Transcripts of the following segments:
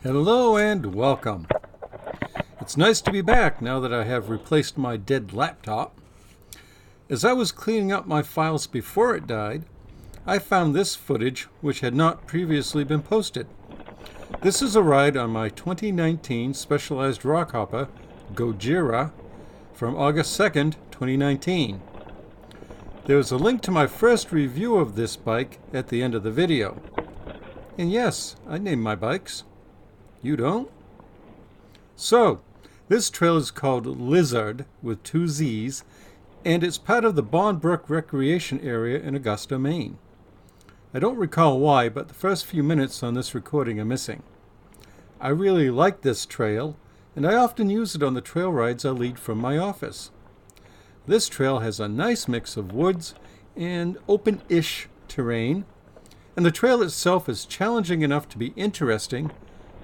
Hello and welcome. It's nice to be back now that I have replaced my dead laptop. As I was cleaning up my files before it died, I found this footage which had not previously been posted. This is a ride on my 2019 Specialized Rockhopper Gojira from August 2nd, 2019. There is a link to my first review of this bike at the end of the video. And yes, I name my bikes. You don't? So, this trail is called Lizzard with 2 Z's, and it's part of the Bond Brook Recreation Area in Augusta, Maine. I don't recall why, but the first few minutes on this recording are missing. I really like this trail, and I often use it on the trail rides I lead from my office. This trail has a nice mix of woods and open-ish terrain, and the trail itself is challenging enough to be interesting,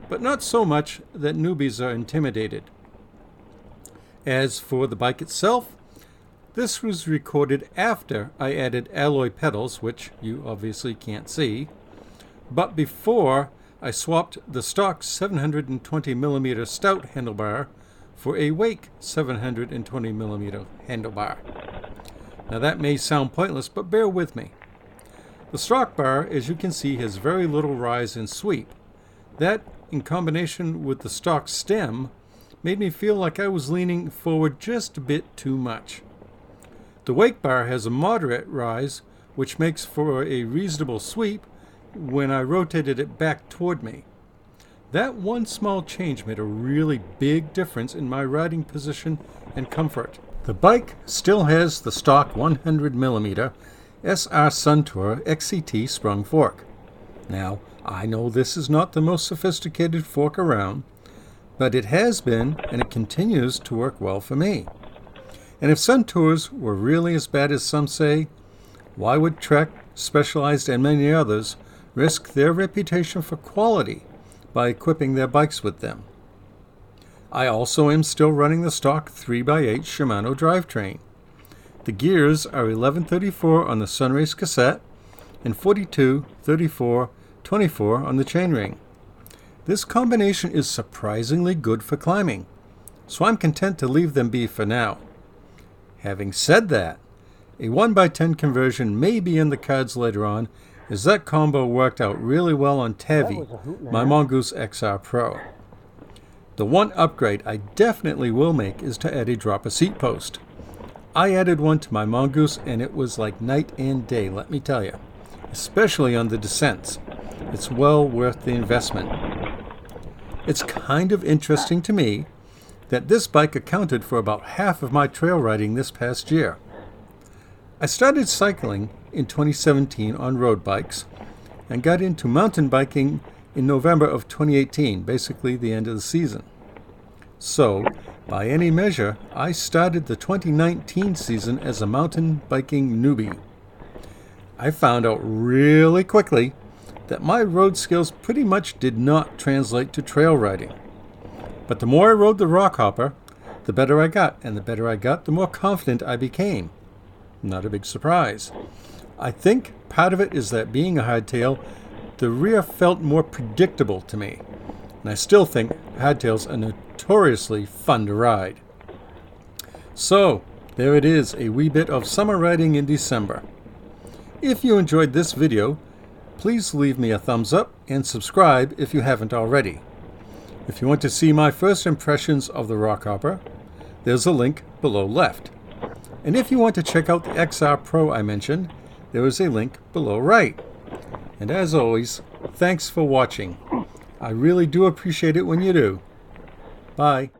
but not so much that newbies are intimidated. As for the bike itself, this was recorded after I added alloy pedals, which you obviously can't see, but before I swapped the stock 720mm stout handlebar for a Wake 720mm handlebar. Now that may sound pointless, but bear with me. The stock bar, as you can see, has very little rise and sweep. That, in combination with the stock stem, made me feel like I was leaning forward just a bit too much. The Wake bar has a moderate rise, which makes for a reasonable sweep when I rotated it back toward me. That one small change made a really big difference in my riding position and comfort. The bike still has the stock 100mm SR Suntour XCT sprung fork. Now, I know this is not the most sophisticated fork around, but it has been, and it continues to work well for me. And if Suntours were really as bad as some say, why would Trek, Specialized, and many others risk their reputation for quality by equipping their bikes with them? I also am still running the stock 3x8 Shimano drivetrain. The gears are 1134 on the Sunrace cassette and 42, 34, 24 on the chainring. This combination is surprisingly good for climbing, so I'm content to leave them be for now. Having said that, a 1x10 conversion may be in the cards later on, as that combo worked out really well on Tavi, my Mongoose XR Pro. The one upgrade I definitely will make is to add a dropper seat post. I added one to my Mongoose and it was like night and day, let me tell you, especially on the descents. It's well worth the investment. It's kind of interesting to me that this bike accounted for about half of my trail riding this past year. I started cycling in 2017 on road bikes and got into mountain biking in November of 2018, basically the end of the season. So, by any measure, I started the 2019 season as a mountain biking newbie. I found out really quickly that my road skills pretty much did not translate to trail riding. But the more I rode the Rockhopper, the better I got, and the better I got, the more confident I became. Not a big surprise. I think part of it is that being a hardtail, the rear felt more predictable to me. And I still think hardtails are notoriously fun to ride. So, there it is, a wee bit of summer riding in December. If you enjoyed this video, please leave me a thumbs up and subscribe if you haven't already. If you want to see my first impressions of the Rockhopper, there's a link below left. And if you want to check out the XR Pro I mentioned, there is a link below right. And as always, thanks for watching. I really do appreciate it when you do. Bye.